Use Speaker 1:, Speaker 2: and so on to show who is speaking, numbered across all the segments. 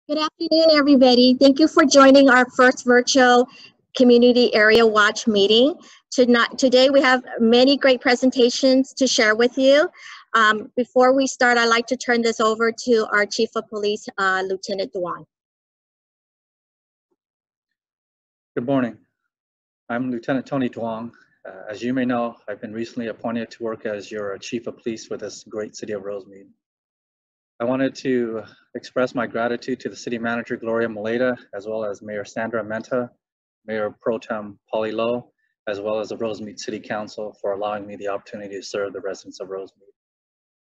Speaker 1: Good afternoon, everybody. Thank you for joining our first virtual Community Area Watch meeting. Today we have many great presentations to share with you. Before we start, I'd like to turn this over to our Chief of Police, Lieutenant Duong.
Speaker 2: Good morning. I'm Lieutenant Tony Duong. As you may know, I've been recently appointed to work as your Chief of Police for this great city of Rosemead. I wanted to express my gratitude to the City Manager, Gloria Moleda, as well as Mayor Sandra Menta, Mayor Pro Tem Polly Lowe, as well as the Rosemead City Council for allowing me the opportunity to serve the residents of Rosemead.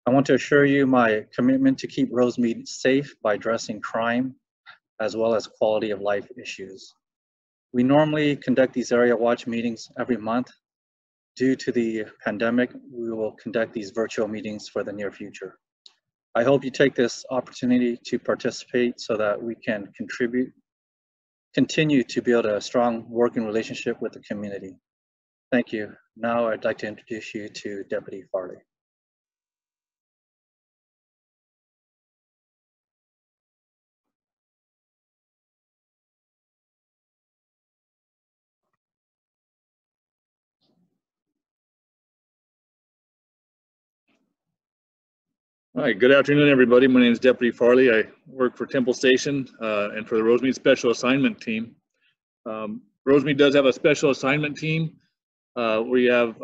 Speaker 2: I want to assure you my commitment to keep Rosemead safe by addressing crime, as well as quality of life issues. We normally conduct these area watch meetings every month. Due to the pandemic, we will conduct these virtual meetings for the near future. I hope you take this opportunity to participate so that we can continue to build a strong working relationship with the community. Thank you. Now I'd like to introduce you to Deputy Farley.
Speaker 3: Hi, good afternoon, everybody. My name is Deputy Farley. I work for Temple Station and for the Rosemead Special Assignment Team. Rosemead does have a special assignment team. We have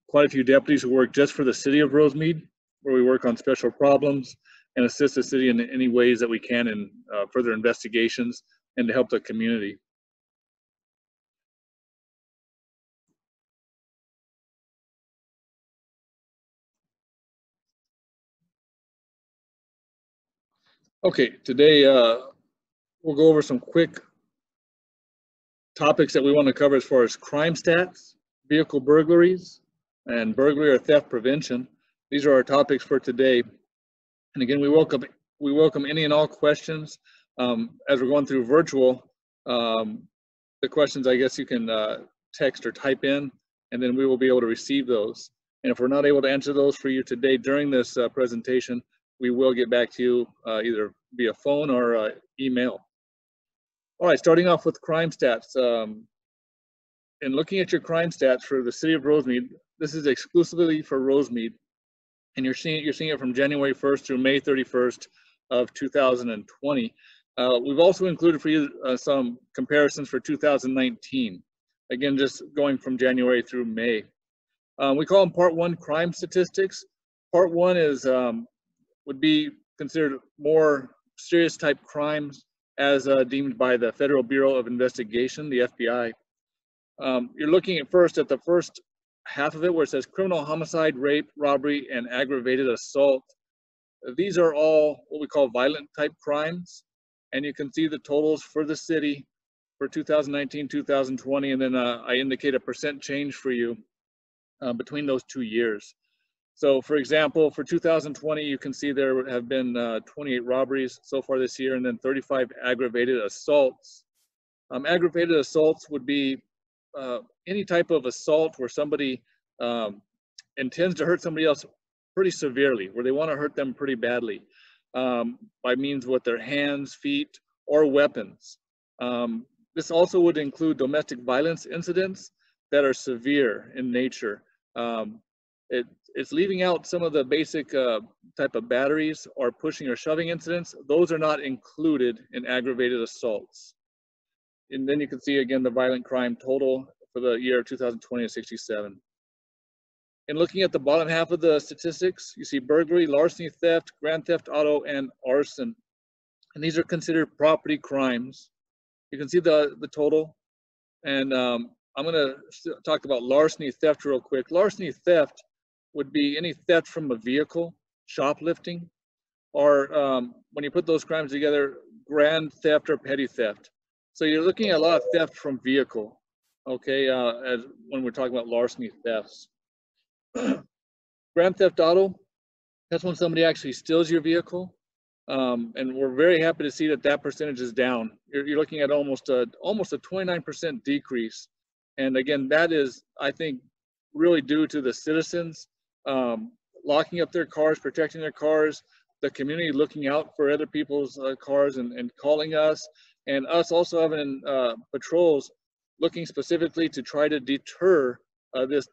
Speaker 3: quite a few deputies who work just for the city of Rosemead, where we work on special problems and assist the city in any ways that we can in further investigations and to help the community. Okay, today we'll go over some quick topics that we want to cover as far as crime stats, vehicle burglaries, and burglary or theft prevention. These are our topics for today. And again, we welcome any and all questions. As we're going through virtual, the questions, I guess you can text or type in, and then we will be able to receive those. And if we're not able to answer those for you today during this presentation, we will get back to you either via phone or email. All right, starting off with crime stats. In looking at your crime stats for the city of Rosemead, this is exclusively for Rosemead, and you're seeing it from January 1st through May 31st of 2020. We've also included for you some comparisons for 2019. Again, just going from January through May. We call them Part 1 crime statistics. Part 1 is would be considered more serious type crimes as deemed by the Federal Bureau of Investigation, the FBI. You're looking at the first half of it where it says criminal homicide, rape, robbery, and aggravated assault. These are all what we call violent type crimes. And you can see the totals for the city for 2019, 2020, and then I indicate a percent change for you between those 2 years. So for example, for 2020, you can see there have been 28 robberies so far this year, and then 35 aggravated assaults. Aggravated assaults would be any type of assault where somebody intends to hurt somebody else pretty severely, where they want to hurt them pretty badly by means with their hands, feet, or weapons. This also would include domestic violence incidents that are severe in nature. It's leaving out some of the basic type of batteries or pushing or shoving incidents. Those are not included in aggravated assaults. And then you can see again the violent crime total for the year of 2020 is 67. And looking at the bottom half of the statistics, you see burglary, larceny, theft, grand theft auto, and arson. And these are considered property crimes. You can see the total. And I'm going to talk about larceny theft real quick. Larceny theft would be any theft from a vehicle, shoplifting, or when you put those crimes together, grand theft or petty theft. So you're looking at a lot of theft from vehicle, okay, as when we're talking about larceny thefts. Grand theft auto, that's when somebody actually steals your vehicle. And we're very happy to see that percentage is down. You're looking at almost a 29% decrease. And again, that is, I think, really due to the citizens locking up their cars, protecting their cars, the community looking out for other people's cars and calling us, and us also having patrols looking specifically to try to deter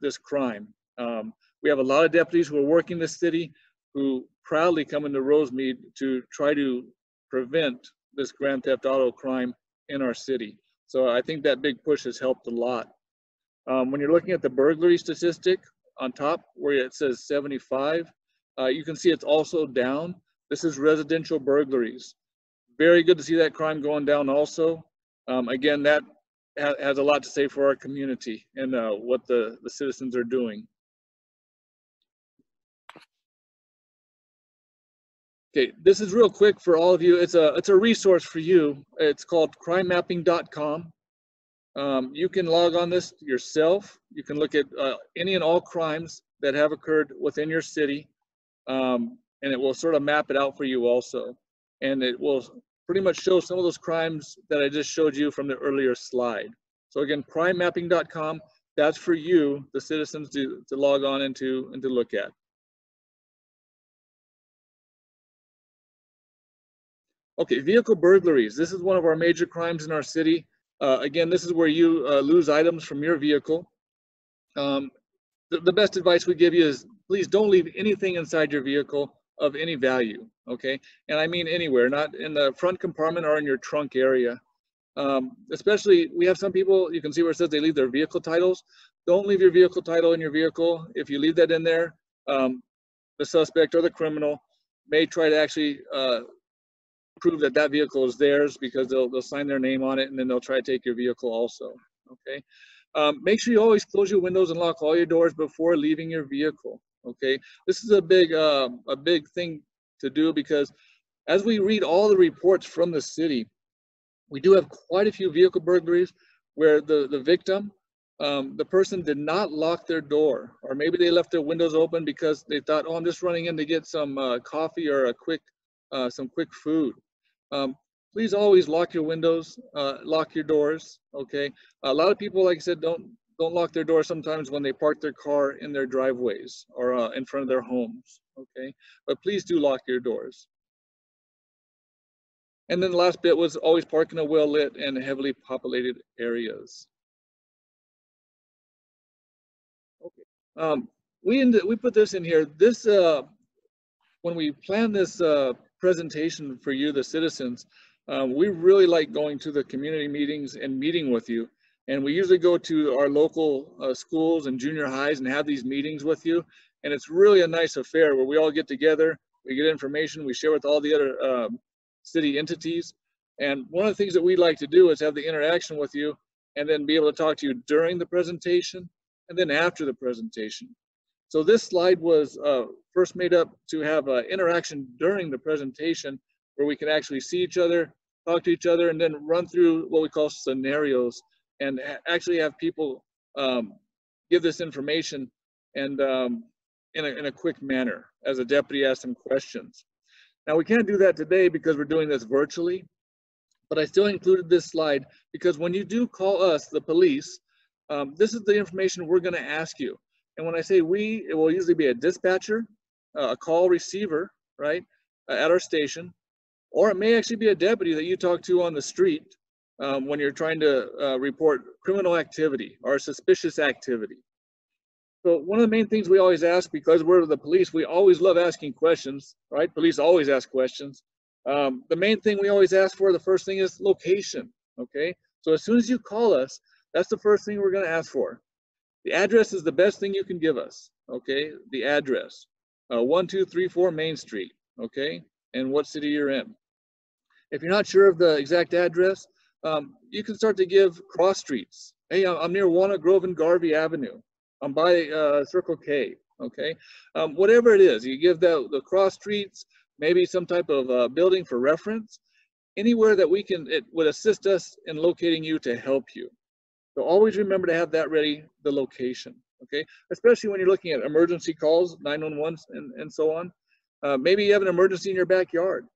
Speaker 3: this crime. We have a lot of deputies who are working the city who proudly come into Rosemead to try to prevent this grand theft auto crime in our city. So I think that big push has helped a lot. When you're looking at the burglary statistic on top where it says 75, you can see it's also down. This is residential burglaries. Very good to see that crime going down also. Again, that has a lot to say for our community and what the citizens are doing. Okay, this is real quick for all of you. It's a resource for you. It's called crimemapping.com. You can log on this yourself. You can look at any and all crimes that have occurred within your city, and it will sort of map it out for you also. And it will pretty much show some of those crimes that I just showed you from the earlier slide. So again, crimemapping.com, that's for you, the citizens, to log on and to look at. Okay, vehicle burglaries. This is one of our major crimes in our city. Again, this is where you lose items from your vehicle. The best advice we give you is please don't leave anything inside your vehicle of any value, okay? And I mean anywhere, not in the front compartment or in your trunk area. Especially, we have some people, you can see where it says they leave their vehicle titles. Don't leave your vehicle title in your vehicle. If you leave that in there, the suspect or the criminal may try to actually prove that that vehicle is theirs because they'll sign their name on it and then they'll try to take your vehicle also, okay? Make sure you always close your windows and lock all your doors before leaving your vehicle, okay? This is a big thing to do because as we read all the reports from the city, we do have quite a few vehicle burglaries where the victim, the person did not lock their door, or maybe they left their windows open because they thought, oh, I'm just running in to get some coffee or some quick food. Please always lock your windows, lock your doors, okay? A lot of people, like I said, don't lock their doors sometimes when they park their car in their driveways or in front of their homes, okay? But please do lock your doors. And then the last bit was always park in a well-lit and heavily populated areas. Okay. We put this in here. This when we plan this presentation for you, the citizens, we really like going to the community meetings and meeting with you. And we usually go to our local schools and junior highs and have these meetings with you. And it's really a nice affair where we all get together, we get information, we share with all the other city entities. And one of the things that we like to do is have the interaction with you and then be able to talk to you during the presentation and then after the presentation. So this slide was first made up to have interaction during the presentation where we can actually see each other, talk to each other, and then run through what we call scenarios and actually have people give this information and in a quick manner as a deputy asks them questions. Now we can't do that today because we're doing this virtually, but I still included this slide because when you do call us, the police, this is the information we're gonna ask you. And when I say we, it will usually be a dispatcher, a call receiver, right, at our station, or it may actually be a deputy that you talk to on the street when you're trying to report criminal activity or suspicious activity. So one of the main things we always ask, because we're the police, we always love asking questions, right? Police always ask questions. The main thing we always ask for, the first thing is location, okay? So as soon as you call us, that's the first thing we're gonna ask for. The address is the best thing you can give us, okay? The address, 1234 Main Street, okay? And what city you're in. If you're not sure of the exact address, you can start to give cross streets. Hey, I'm near Walnut Grove and Garvey Avenue. I'm by Circle K, okay? Whatever it is, you give the cross streets, maybe some type of building for reference, anywhere that it would assist us in locating you to help you. So always remember to have that ready, the location, okay? Especially when you're looking at emergency calls, 911 and so on. Maybe you have an emergency in your backyard,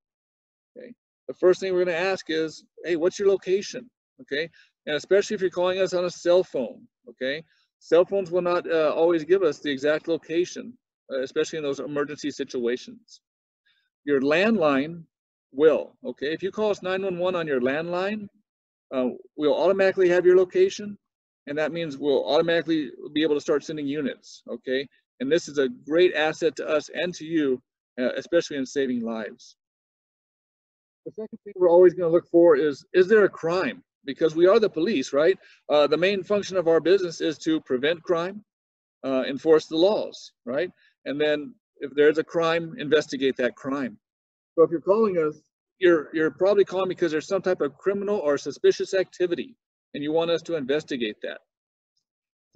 Speaker 3: okay? The first thing we're gonna ask is, hey, what's your location, okay? And especially if you're calling us on a cell phone, okay? Cell phones will not always give us the exact location, especially in those emergency situations. your landline will, okay? If you call us 911 on your landline, we'll automatically have your location, and that means we'll automatically be able to start sending units, okay? And this is a great asset to us and to you, especially in saving lives. The second thing we're always going to look for is there a crime? Because we are the police, right? The main function of our business is to prevent crime, enforce the laws, right? And then if there's a crime, investigate that crime. So if you're calling us, you're probably calling because there's some type of criminal or suspicious activity, and you want us to investigate that.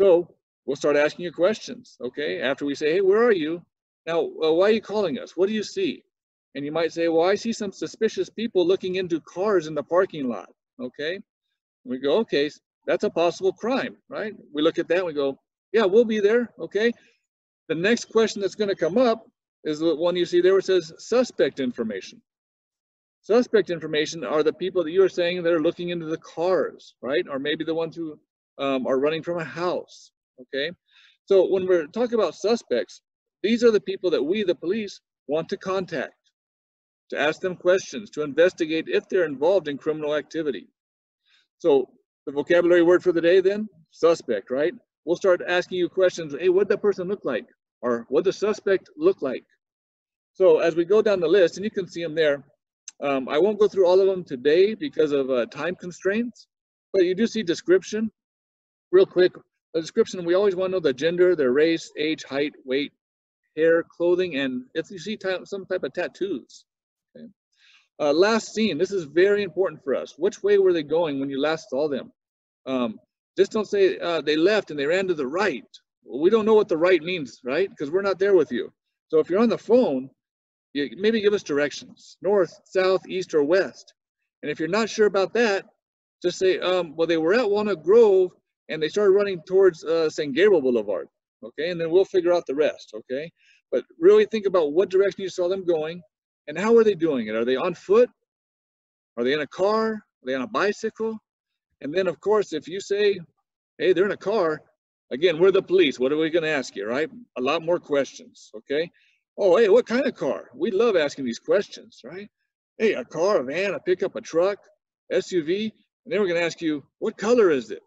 Speaker 3: So we'll start asking you questions, okay? After we say, hey, where are you? Now, why are you calling us? What do you see? And you might say, well, I see some suspicious people looking into cars in the parking lot, okay? We go, okay, that's a possible crime, right? We look at that and we go, yeah, we'll be there, okay? The next question that's going to come up is the one you see there where it says suspect information. Suspect information are the people that you are saying that are looking into the cars, right? Or maybe the ones who are running from a house, okay? So when we're talking about suspects, these are the people that we, the police, want to contact, to ask them questions, to investigate if they're involved in criminal activity. So the vocabulary word for the day then, suspect, right? We'll start asking you questions. Hey, what did that person look like? Or what does the suspect look like? So as we go down the list, and you can see them there, I won't go through all of them today because of time constraints, but you do see description. Real quick, a description, we always want to know the gender, their race, age, height, weight, hair, clothing, and if you see some type of tattoos. Okay. Last seen, this is very important for us. Which way were they going when you last saw them? Just don't say they left and they ran to the right. Well, we don't know what the right means, right? Because we're not there with you. So if you're on the phone, you maybe give us directions, north, south, east, or west. And if you're not sure about that, just say, well, they were at Walnut Grove and they started running towards San Gabriel Boulevard, okay? And then we'll figure out the rest, okay? But really think about what direction you saw them going and how are they doing it? Are they on foot? Are they in a car? Are they on a bicycle? And then, of course, if you say, hey, they're in a car, again, we're the police. What are we going to ask you, right? A lot more questions, okay? Oh, hey, what kind of car? We love asking these questions, right? Hey, a car, a van, a pickup, a truck, SUV. And then we're going to ask you, what color is it?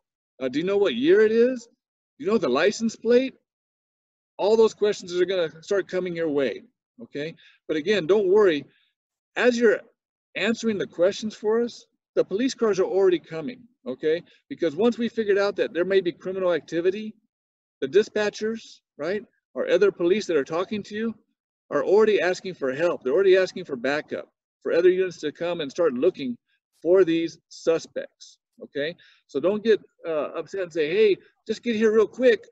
Speaker 3: Do you know what year it is? Do you know the license plate? All those questions are going to start coming your way, okay? But again, don't worry. As you're answering the questions for us, the police cars are already coming, okay? Because once we figured out that there may be criminal activity, the dispatchers, right, or other police that are talking to you are already asking for help. They're already asking for backup, for other units to come and start looking for these suspects, okay? So don't get upset and say, hey, just get here real quick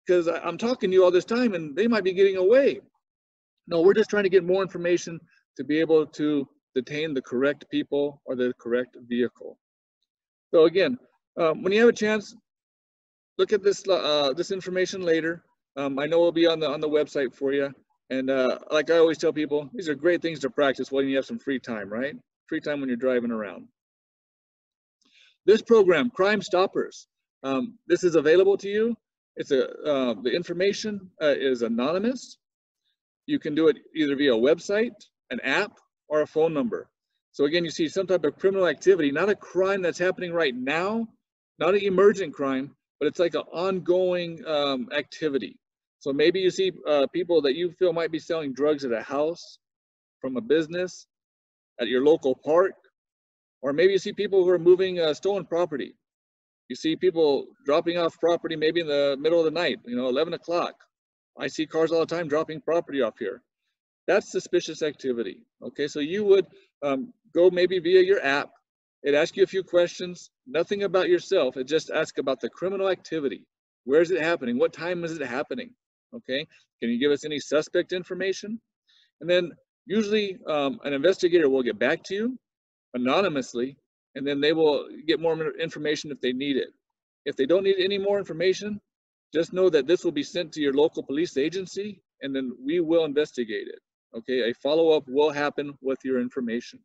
Speaker 3: because I'm talking to you all this time and they might be getting away. No, we're just trying to get more information to be able to detain the correct people or the correct vehicle. So again, when you have a chance, look at this this information later. I know it'll be on the website for you. And like I always tell people, these are great things to practice when you have some free time, right? Free time when you're driving around. This program, Crime Stoppers, this is available to you. It's the information is anonymous. You can do it either via a website, an app, or a phone number. So again, you see some type of criminal activity, not a crime that's happening right now, not an emergent crime, but it's like an ongoing activity. So maybe you see people that you feel might be selling drugs at a house, from a business, at your local park, or maybe you see people who are moving stolen property. You see people dropping off property maybe in the middle of the night, 11 o'clock. I see cars all the time dropping property off here. That's suspicious activity, okay? So you would go maybe via your app. It asks you a few questions, nothing about yourself. It just asks about the criminal activity. Where is it happening? What time is it happening? Okay, can you give us any suspect information? And then usually an investigator will get back to you anonymously, and then they will get more information if they need it. If they don't need any more information, just know that this will be sent to your local police agency, and then we will investigate it. Okay, a follow-up will happen with your information.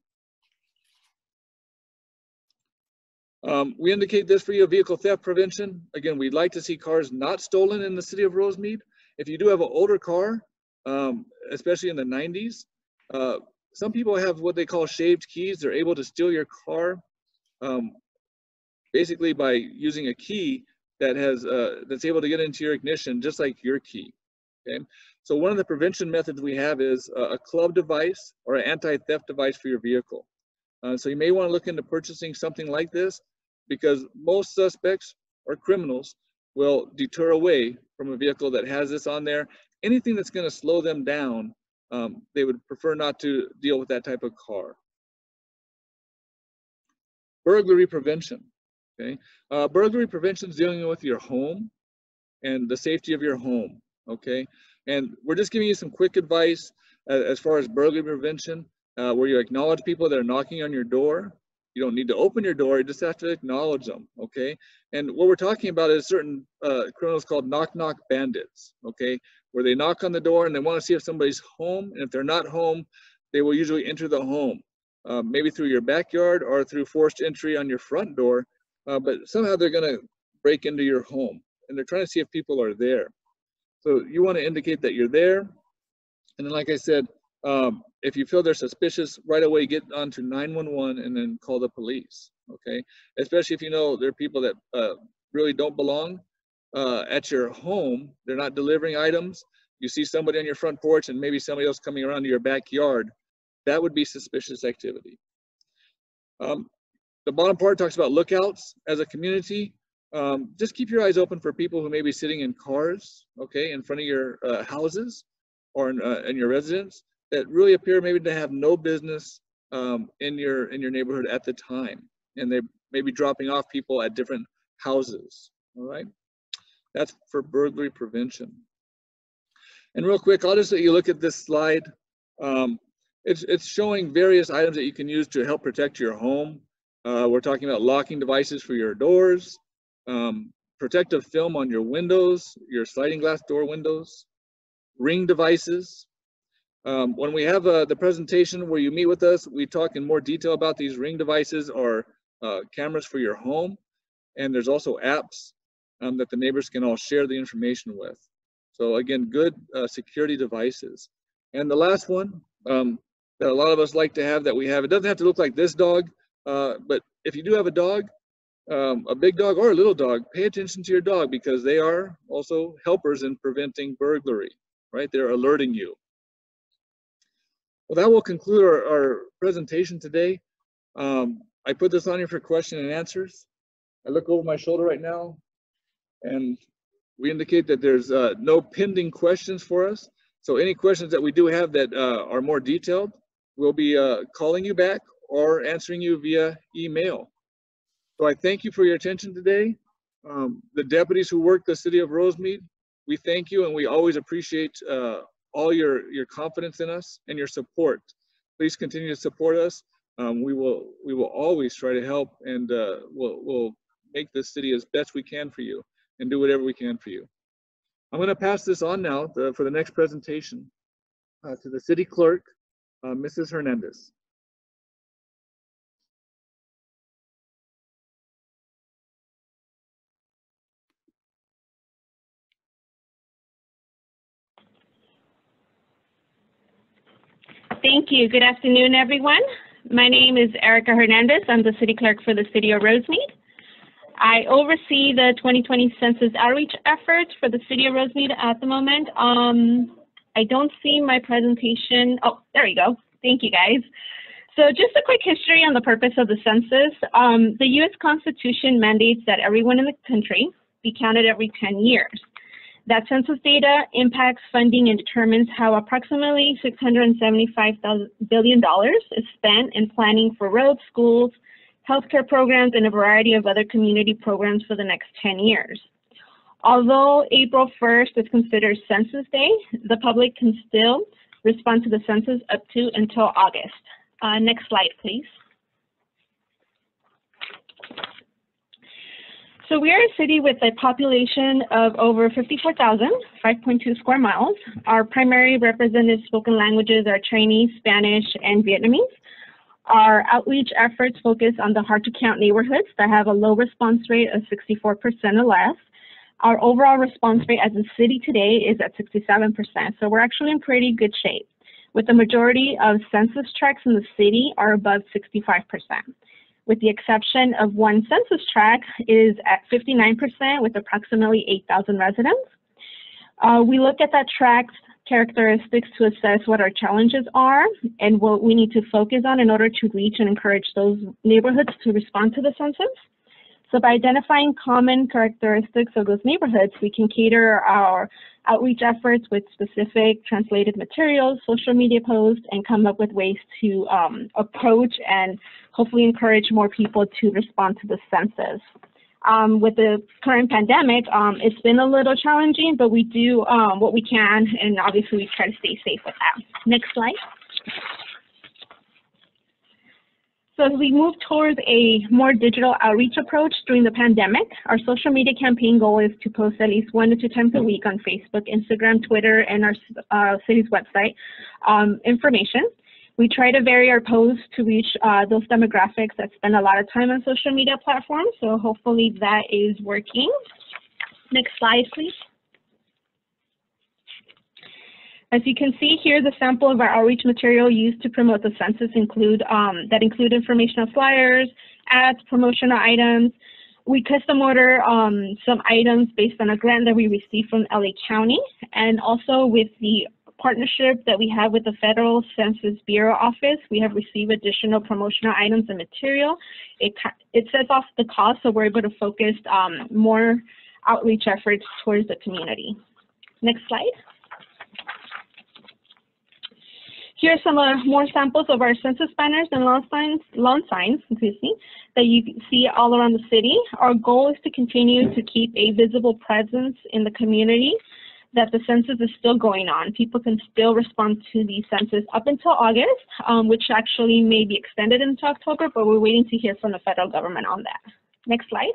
Speaker 3: We indicate this for you, vehicle theft prevention. Again, we'd like to see cars not stolen in the city of Rosemead. If you do have an older car, especially in the 90s, some people have what they call shaved keys. They're able to steal your car basically by using a key that has that's able to get into your ignition just like your key. Okay, so one of the prevention methods we have is a club device or an anti-theft device for your vehicle. So you may want to look into purchasing something like this, because most suspects or criminals will deter away from a vehicle that has this on there. Anything that's going to slow them down, they would prefer not to deal with that type of car. Burglary prevention. Okay, burglary prevention is dealing with your home and the safety of your home. Okay, and we're just giving you some quick advice as far as burglary prevention, where you acknowledge people that are knocking on your door. You don't need to open your door, you just have to acknowledge them. Okay, and what we're talking about is certain criminals called knock-knock bandits. Okay, where they knock on the door and they want to see if somebody's home, and if they're not home, they will usually enter the home, maybe through your backyard or through forced entry on your front door, but somehow they're going to break into your home, and they're trying to see if people are there. So you want to indicate that you're there, and then like I said, if you feel they're suspicious, right away get onto 911 and then call the police. Okay, especially if you know there are people that really don't belong at your home. They're not delivering items. You see somebody on your front porch and maybe somebody else coming around to your backyard. That would be suspicious activity. The bottom part talks about lookouts. As a community, just keep your eyes open for people who may be sitting in cars, okay, in front of your houses or in your residence, that really appear maybe to have no business in your neighborhood at the time, and they may be dropping off people at different houses. All right, that's for burglary prevention. And real quick, I'll just let you look at this slide. It's showing various items that you can use to help protect your home. We're talking about locking devices for your doors, protective film on your windows, your sliding glass door windows, ring devices. When we have the presentation where you meet with us, we talk in more detail about these ring devices or cameras for your home. And there's also apps that the neighbors can all share the information with. So again, good security devices. And the last one that a lot of us like to have, that we have, it doesn't have to look like this dog, but if you do have a dog, a big dog or a little dog, pay attention to your dog, because they are also helpers in preventing burglary, right? They're alerting you. Well, that will conclude our presentation today. I put this on here for question and answers. I look over my shoulder right now, and we indicate that there's no pending questions for us. So any questions that we do have that are more detailed, we'll be calling you back or answering you via email. So I thank you for your attention today. The deputies who work the City of Rosemead, we thank you, and we always appreciate all your confidence in us and your support. Please continue to support us. We will always try to help, and we'll make this city as best we can for you and do whatever we can for you. I'm going to pass this on now for the next presentation to the city clerk, Mrs. Hernandez.
Speaker 4: Thank you. Good afternoon, everyone. My name is Erica Hernandez. I'm the city clerk for the City of Rosemead. I oversee the 2020 census outreach efforts for the City of Rosemead at the moment. I don't see my presentation. Oh, there we go. Thank you, guys. So just a quick history on the purpose of the census. The U.S. Constitution mandates that everyone in the country be counted every 10 years. That census data impacts funding and determines how approximately $675 billion is spent in planning for roads, schools, healthcare programs, and a variety of other community programs for the next 10 years. Although April 1st is considered Census Day, the public can still respond to the census up to until August. Next slide, please. So we are a city with a population of over 54,000, 5.2 square miles. Our primary represented spoken languages are Chinese, Spanish, and Vietnamese. Our outreach efforts focus on the hard-to-count neighborhoods that have a low response rate of 64% or less. Our overall response rate as a city today is at 67%, so we're actually in pretty good shape. with the majority of census tracts in the city are above 65%. With the exception of one census tract is at 59% with approximately 8,000 residents. We look at that tract's characteristics to assess what our challenges are and what we need to focus on in order to reach and encourage those neighborhoods to respond to the census. So by identifying common characteristics of those neighborhoods, we can cater our outreach efforts with specific translated materials, social media posts, and come up with ways to approach and hopefully encourage more people to respond to the census. With the current pandemic, it's been a little challenging, but we do what we can, and obviously we try to stay safe with that. Next slide. So as we move towards a more digital outreach approach during the pandemic, our social media campaign goal is to post at least 1 to 2 times a week on Facebook, Instagram, Twitter, and our city's website information. We try to vary our posts to reach those demographics that spend a lot of time on social media platforms, so hopefully that is working. Next slide, please. As you can see here, the sample of our outreach material used to promote the census include informational flyers, ads, promotional items. We custom order some items based on a grant that we received from LA County, and also with the partnership that we have with the Federal Census Bureau office, we have received additional promotional items and material. It sets off the cost, so we're able to focus more outreach efforts towards the community. Next slide. Here are some more samples of our census banners and lawn signs, that you see all around the city. Our goal is to continue to keep a visible presence in the community, that the census is still going on. People can still respond to the census up until August, which actually may be extended into October, but we're waiting to hear from the federal government on that. Next slide.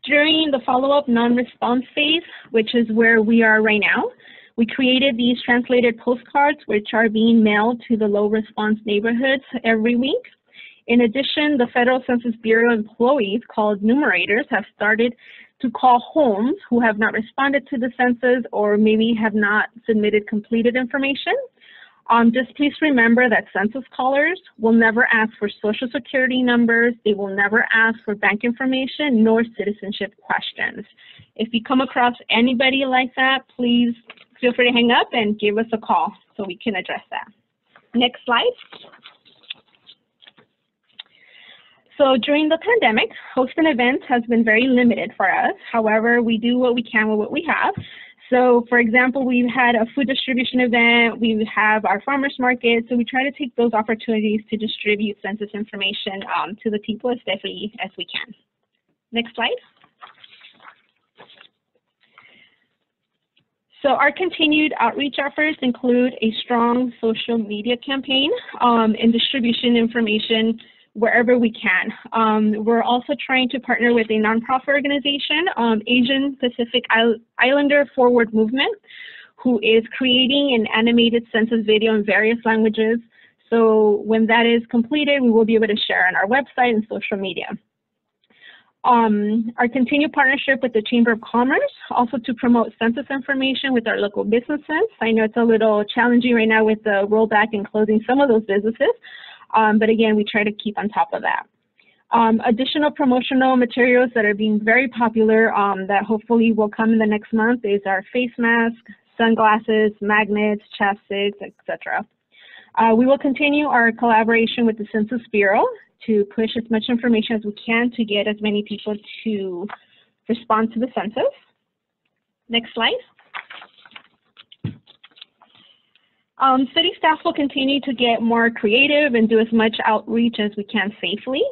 Speaker 4: During the follow-up non-response phase, which is where we are right now, we created these translated postcards, which are being mailed to the low-response neighborhoods every week. In addition, the Federal Census Bureau employees called numerators have started to call homes who have not responded to the census or maybe have not submitted completed information. Just please remember that census callers will never ask for social security numbers. They will never ask for bank information nor citizenship questions. If you come across anybody like that, please feel free to hang up and give us a call so we can address that. Next slide. So during the pandemic, hosting events has been very limited for us. However, we do what we can with what we have. So for example, we've had a food distribution event, we have our farmers market, so we try to take those opportunities to distribute census information to the people as safely as we can. Next slide. So our continued outreach efforts include a strong social media campaign and distribution information wherever we can. We're also trying to partner with a nonprofit organization, Asian Pacific Islander Forward Movement, who is creating an animated census video in various languages. So when that is completed, we will be able to share on our website and social media. Our continued partnership with the Chamber of Commerce, also to promote census information with our local businesses. I know it's a little challenging right now with the rollback and closing some of those businesses, but again, we try to keep on top of that. Additional promotional materials that are being very popular that hopefully will come in the next month is our face mask, sunglasses, magnets, chapsticks, etc. We will continue our collaboration with the Census Bureau to push as much information as we can to get as many people to respond to the census. Next slide. City staff will continue to get more creative and do as much outreach as we can safely.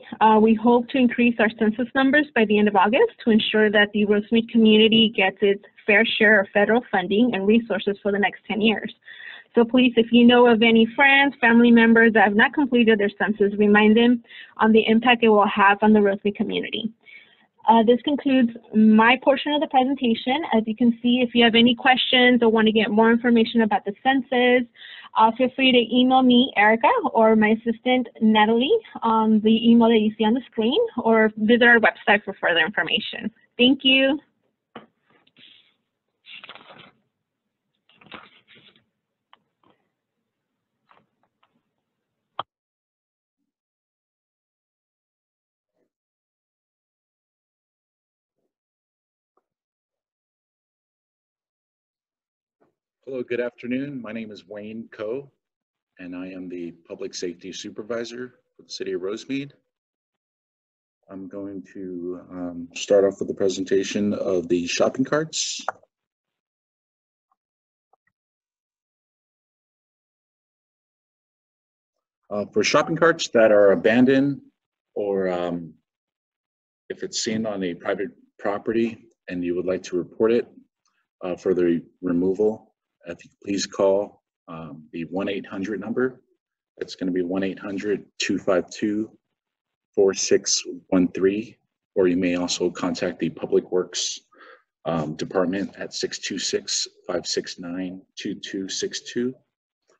Speaker 4: We hope to increase our census numbers by the end of August to ensure that the Rosemead community gets its fair share of federal funding and resources for the next 10 years. So please, if you know of any friends, family members that have not completed their census, remind them on the impact it will have on the Rosemead community. This concludes my portion of the presentation. As you can see, if you have any questions or want to get more information about the census, feel free to email me, Erica, or my assistant, Natalie, on the email that you see on the screen, or visit our website for further information. Thank you.
Speaker 5: Hello, good afternoon. My name is Wayne Coe, and I am the Public Safety Supervisor for the City of Rosemead. I'm going to start off with the presentation of the shopping carts. For shopping carts that are abandoned, or if it's seen on a private property and you would like to report it for the removal, if you please call the 1-800 number. It's going to be 1-800-252-4613, or you may also contact the Public Works Department at 626-569-2262,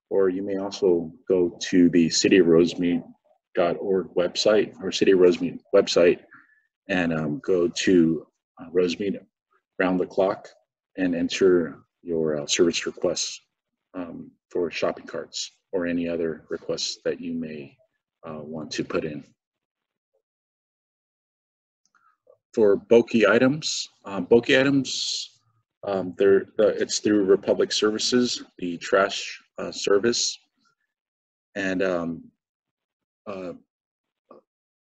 Speaker 5: or you may also go to the cityofrosemead.org website or City of Rosemead website and go to Rosemead Round the Clock and enter your service requests for shopping carts or any other requests that you may want to put in. For bulky items, it's through Republic Services, the trash service, and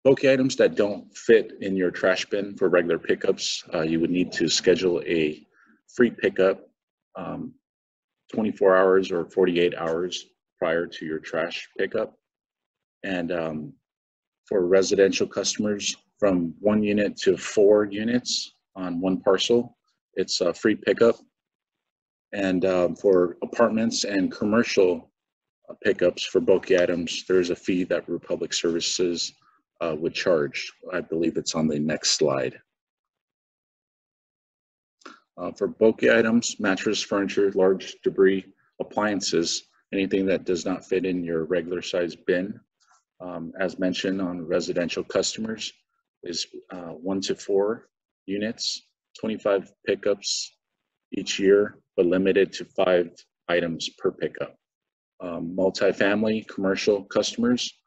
Speaker 5: bulky items that don't fit in your trash bin for regular pickups, you would need to schedule a free pickup 24 hours or 48 hours prior to your trash pickup. And for residential customers, from 1 unit to 4 units on one parcel, it's a free pickup. And for apartments and commercial pickups for bulky items, there's a fee that Republic Services would charge. I believe it's on the next slide. For bulky items, mattress, furniture, large debris, appliances, anything that does not fit in your regular size bin, as mentioned on residential customers, is 1 to 4 units, 25 pickups each year, but limited to 5 items per pickup. Multifamily commercial customers,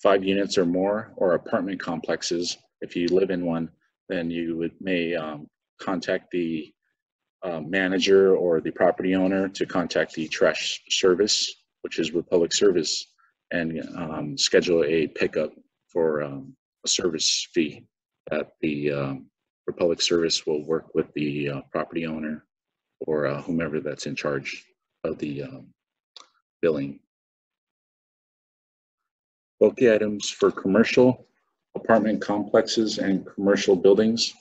Speaker 5: 5 units or more, or apartment complexes. If you live in one, then you may contact the manager or the property owner to contact the trash service, which is Republic Service, and schedule a pickup for a service fee that the Republic Service will work with the property owner or whomever that's in charge of the billing. Bulky items for commercial, apartment complexes, and commercial buildings.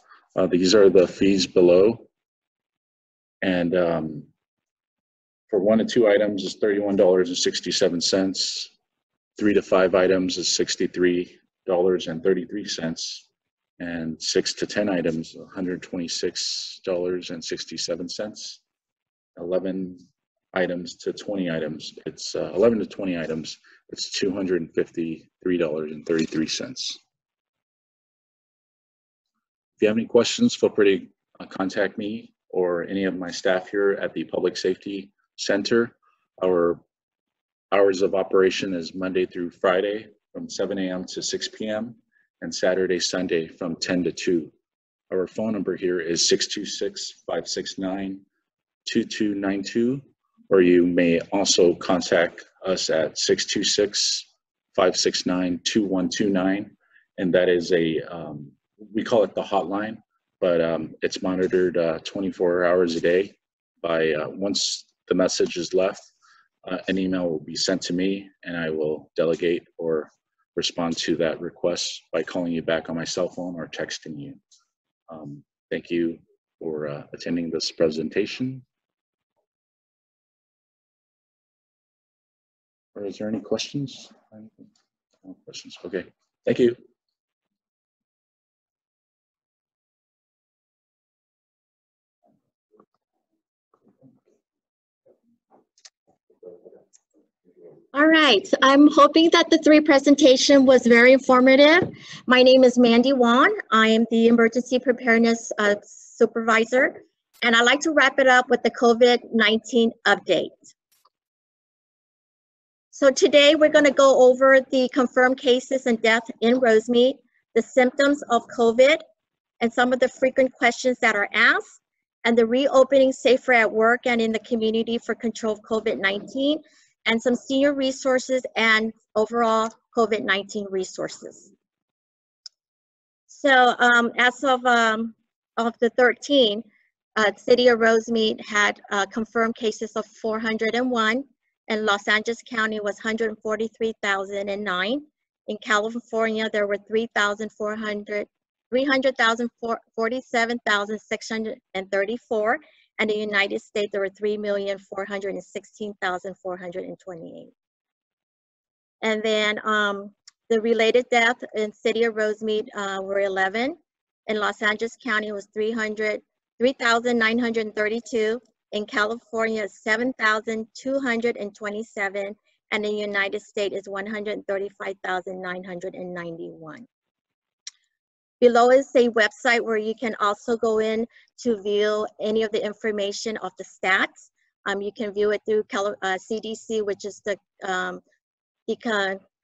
Speaker 5: These are the fees below. And for 1 to 2 items is $31.67. 3 to 5 items is $63.33. And 6 to 10 items, $126.67. 11 items to 20 items, it's 11 to 20 items, it's $253.33. If you have any questions, feel free to contact me or any of my staff here at the Public Safety Center. Our hours of operation is Monday through Friday from 7 a.m. to 6 p.m. and Saturday, Sunday from 10 to 2. Our phone number here is 626-569-2292, or you may also contact us at 626-569-2129, and that is we call it the hotline, but it's monitored 24 hours a day. Once the message is left, an email will be sent to me, and I will delegate or respond to that request by calling you back on my cell phone or texting you. Thank you for attending this presentation. Or is there any questions? No questions. Okay, thank you.
Speaker 1: All right, I'm hoping that the 3 presentation was very informative. My name is Mandy Wan. I am the Emergency Preparedness Supervisor, and I'd like to wrap it up with the COVID-19 update. So today we're going to go over the confirmed cases and death in Rosemead, the symptoms of COVID, and some of the frequent questions that are asked, and the reopening safer at work and in the community for control of COVID-19, and some senior resources and overall COVID-19 resources. So as of the 13th, City of Rosemead had confirmed cases of 401, and Los Angeles County was 143,009. In California, there were 347,634, and in the United States, there were 3,416,428. And then the related deaths in City of Rosemead were 11. In Los Angeles County was 3,932. In California, 7,227. And in the United States is 135,991. Below is a website where you can also go in to view any of the information of the stats. You can view it through CDC, which is the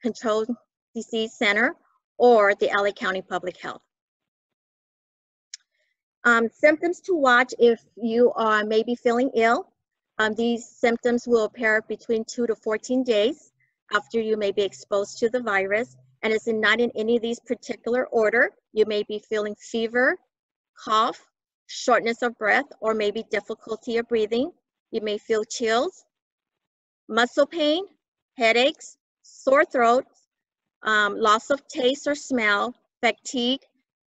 Speaker 1: Control Disease Center, or the LA County Public Health. Symptoms to watch if you are maybe feeling ill. These symptoms will appear between 2 to 14 days after you may be exposed to the virus, and it's not in any of these particular order. You may be feeling fever, cough, shortness of breath, or maybe difficulty of breathing. You may feel chills, muscle pain, headaches, sore throats, loss of taste or smell, fatigue,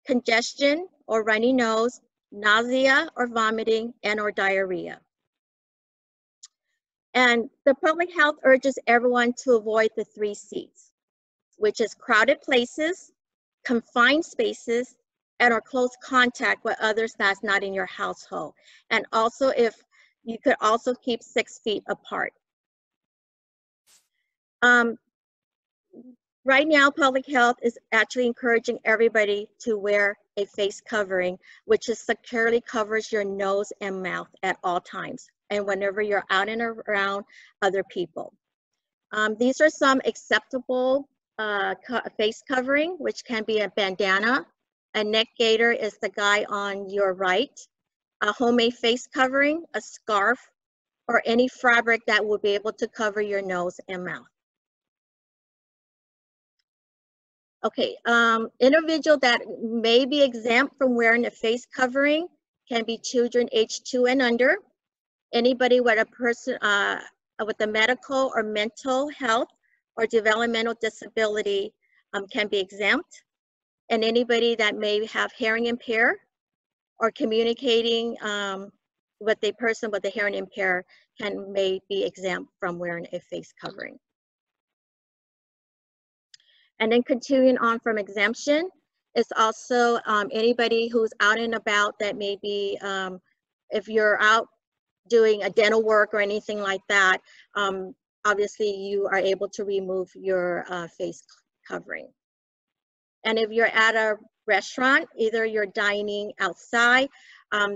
Speaker 1: congestion or runny nose, nausea or vomiting, and or diarrhea. And the public health urges everyone to avoid the 3 C's, which is crowded places, confined spaces, and or close contact with others that's not in your household. And also if you could also keep 6 feet apart. Right now, public health is actually encouraging everybody to wear a face covering, which is securely covers your nose and mouth at all times, and whenever you're out and around other people. These are some acceptable face covering, which can be a bandana. A neck gaiter is the guy on your right. A homemade face covering, a scarf, or any fabric that will be able to cover your nose and mouth. Okay, individual that may be exempt from wearing a face covering can be children aged 2 and under. Anybody with a person with a medical or mental health or developmental disability can be exempt. And anybody that may have hearing impair or communicating with a person with a hearing impair may be exempt from wearing a face covering. And then continuing on from exemption, it's also anybody who's out and about that may be, if you're out doing a dental work or anything like that, obviously you are able to remove your face covering. And if you're at a restaurant, either you're dining outside,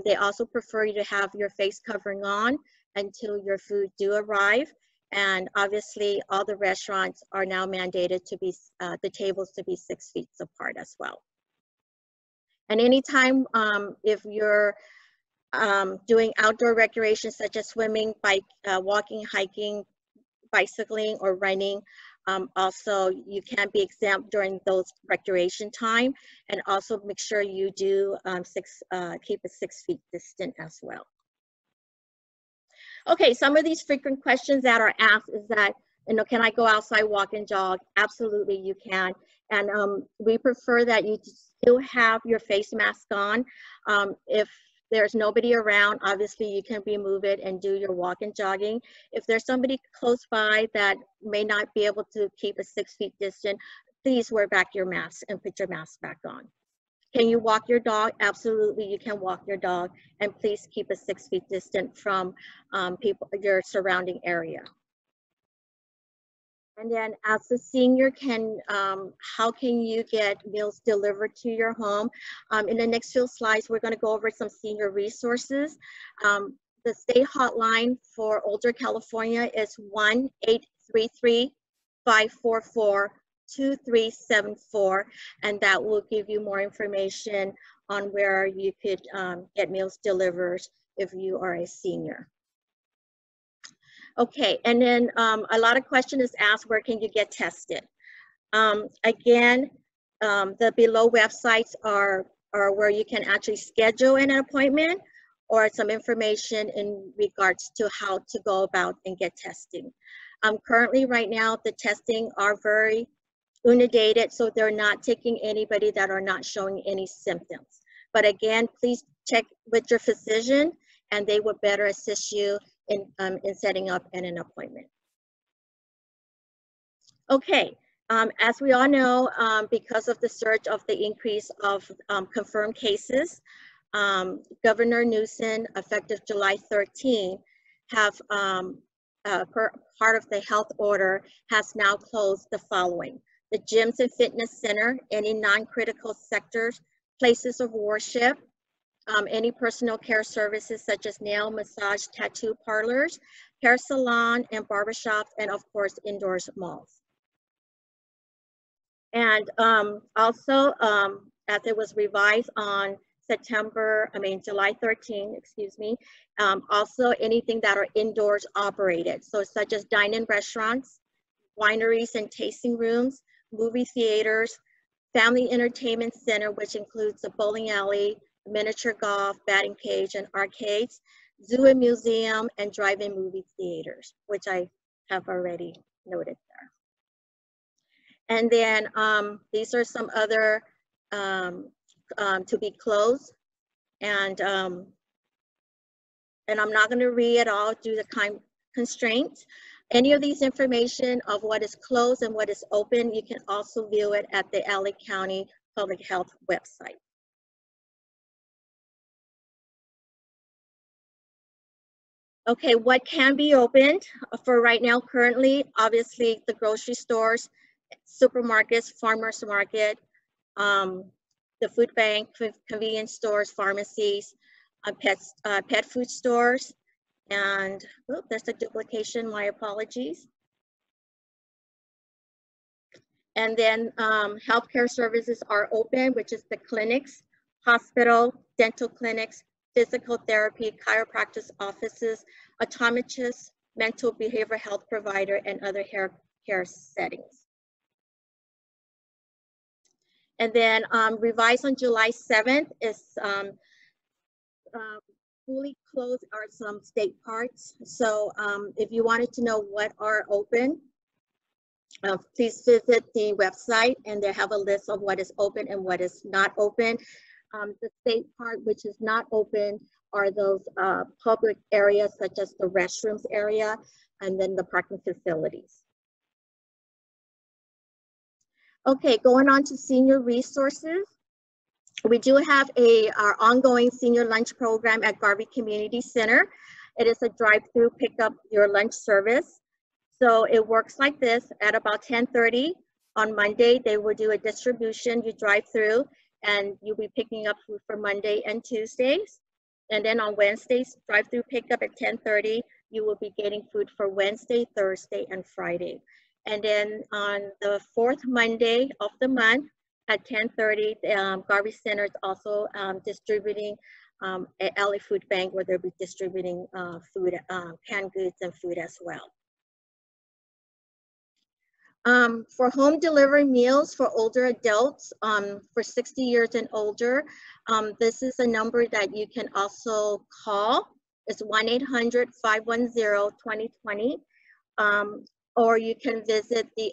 Speaker 1: they also prefer you to have your face covering on until your food do arrive. And obviously all the restaurants are now mandated to be, the tables to be 6 feet apart as well. And anytime if you're doing outdoor recreation such as swimming, bike, walking, hiking, bicycling, or running, also you can be exempt during those recreation time, and also make sure you do keep a 6 feet distance as well. Okay, some of these frequent questions that are asked is that, can I go outside, walk and jog? Absolutely, you can. And we prefer that you still have your face mask on. If there's nobody around, obviously you can remove it and do your walk and jogging. If there's somebody close by that may not be able to keep a 6 feet distance, please wear back your mask and put your mask back on. Can you walk your dog? Absolutely, you can walk your dog, and please keep a 6 feet distance from your surrounding area. And then as a senior, how can you get meals delivered to your home? In the next few slides, we're gonna go over some senior resources. The state hotline for Older California is 1-833-544-2374, and that will give you more information on where you could get meals delivered if you are a senior. Okay, and then a lot of questions is asked, where can you get tested? Again, the below websites are where you can actually schedule an appointment or some information in regards to how to go about and get testing. Currently, right now, the testing are very inundated, so they're not taking anybody that are not showing any symptoms. But again, please check with your physician, and they will better assist you in setting up an appointment. Okay, as we all know, because of the surge of the increase of confirmed cases, Governor Newsom, effective July 13, have part of the health order has now closed the following: the gyms and fitness center, any non-critical sectors, places of worship, any personal care services such as nail, massage, tattoo parlors, hair salon and barbershops, and of course, indoors malls. And also, as it was revised on July 13, excuse me, also anything that are indoors operated, so such as dine-in restaurants, wineries and tasting rooms, movie theaters, family entertainment center, which includes a bowling alley, miniature golf, batting cage, and arcades, zoo and museum, and drive-in movie theaters, which I have already noted there. And then these are some other to be closed, and I'm not going to read it all due to time constraints. Any of these information of what is closed and what is open, you can also view it at the LA County Public Health website. Okay, what can be opened for right now currently? Obviously, the grocery stores, supermarkets, farmers market, the food bank, convenience stores, pharmacies, pet food stores, and oh, there's a duplication, my apologies. And then healthcare services are open, which is the clinics, hospital, dental clinics, physical therapy, chiropractic offices, optometrists, mental behavioral health provider, and other care settings. And then revised on July 7th is fully closed are some state parks. So if you wanted to know what are open, please visit the website, and they have a list of what is open and what is not open. The state park which is not open are those public areas such as the restrooms area and then the parking facilities. Okay, going on to senior resources. We do have our ongoing senior lunch program at Garvey Community Center. It is a drive-through pick up your lunch service. So it works like this: at about 10:30 on Monday, they will do a distribution. You drive through and you'll be picking up food for Monday and Tuesdays. And then on Wednesdays, drive-through pickup at 10:30, you will be getting food for Wednesday, Thursday, and Friday. And then on the fourth Monday of the month at 10:30, Garvey Center is also distributing at LA Food Bank, where they'll be distributing food, canned goods and food as well. For home delivery meals for older adults, for 60 years and older, this is a number that you can also call. It's 1-800-510-2020. Or you can visit the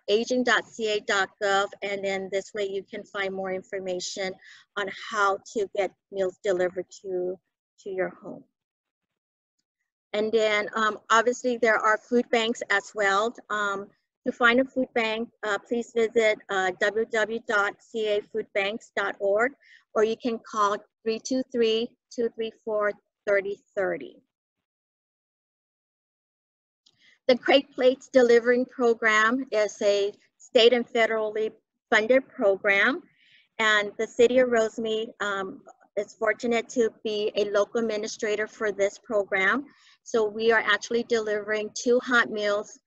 Speaker 1: aging.ca.gov, and then this way you can find more information on how to get meals delivered to your home. And then obviously there are food banks as well. To find a food bank, please visit www.cafoodbanks.org, or you can call 323-234-3030. The Great Plates Delivering Program is a state and federally funded program, and the City of Rosemead is fortunate to be a local administrator for this program. So we are actually delivering 2 hot meals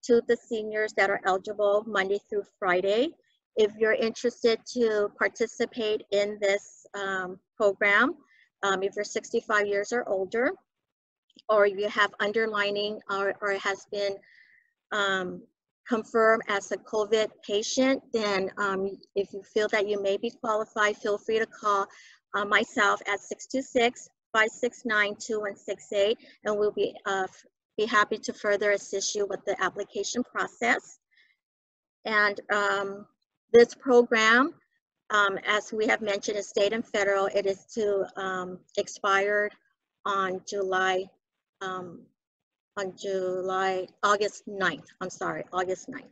Speaker 1: to the seniors that are eligible Monday through Friday. If you're interested to participate in this program, if you're 65 years or older, or you have underlining or it has been confirmed as a COVID patient, then if you feel that you may be qualified, feel free to call myself at 626-569-2168, and we'll be happy to further assist you with the application process. And this program, as we have mentioned, is state and federal. It is to expired on August 9th. I'm sorry, August 9th.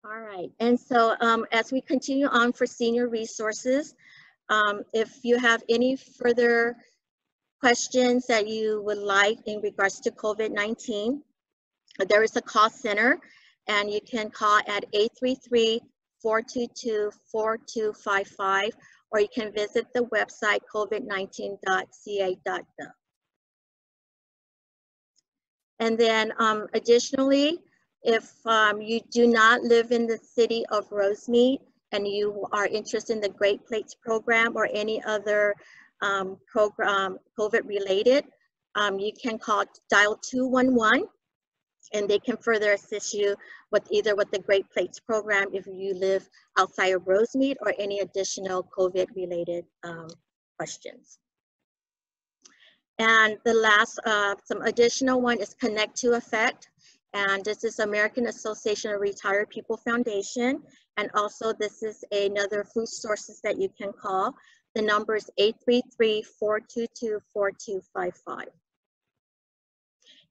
Speaker 1: All right, and so as we continue on for senior resources, if you have any further questions that you would like in regards to COVID-19, there is a call center, and you can call at 833-422-4255, or you can visit the website covid19.ca.gov. And then additionally, if you do not live in the city of Rosemead and you are interested in the Great Plates program or any other program COVID related, you can dial 211, and they can further assist you with either with the Great Plates program if you live outside of Rosemead, or any additional COVID related questions. And the last, some additional one is Connect to Effect. And this is American Association of Retired People Foundation. And also this is another food sources that you can call. The number is 833-422-4255.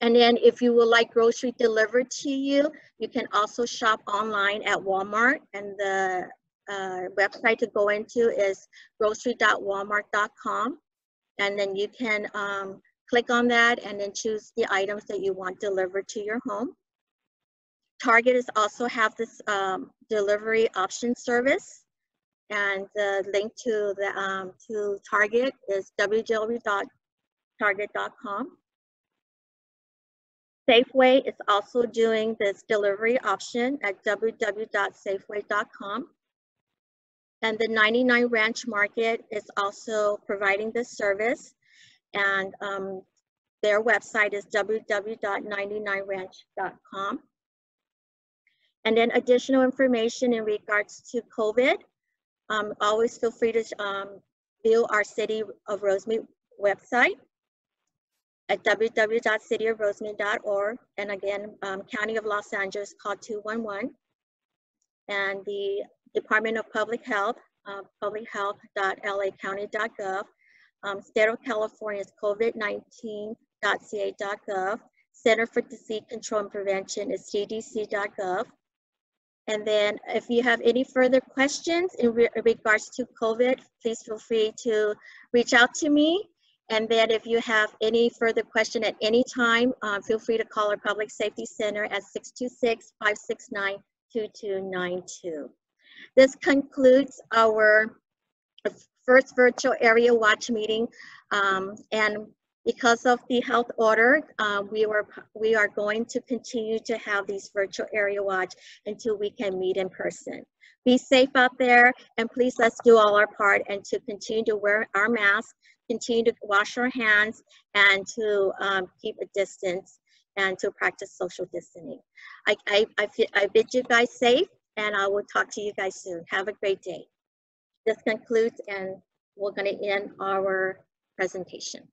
Speaker 1: And then if you would like grocery delivered to you, you can also shop online at Walmart. And the website to go into is grocery.walmart.com. And then you can click on that and then choose the items that you want delivered to your home. Target is also have this delivery option service, and the link to the to Target is www.target.com. Safeway is also doing this delivery option at www.safeway.com. And the 99 Ranch Market is also providing this service, and their website is www.99ranch.com. And then additional information in regards to COVID, always feel free to view our City of Rosemead website at www.cityofrosemead.org. And again, County of Los Angeles, call 211. And the Department of Public Health, publichealth.lacounty.gov. State of California is covid19.ca.gov. Center for Disease Control and Prevention is cdc.gov. And then if you have any further questions in regards to COVID, please feel free to reach out to me. And then if you have any further question at any time, feel free to call our Public Safety Center at 626-569-2292. This concludes our first virtual area watch meeting. And because of the health order, we are going to continue to have these virtual area watch until we can meet in person. Be safe out there, and please let's do all our part and to continue to wear our masks, continue to wash our hands, and to keep a distance and to practice social distancing. I bid you guys safe, and I will talk to you guys soon. Have a great day. This concludes, and we're going to end our presentation.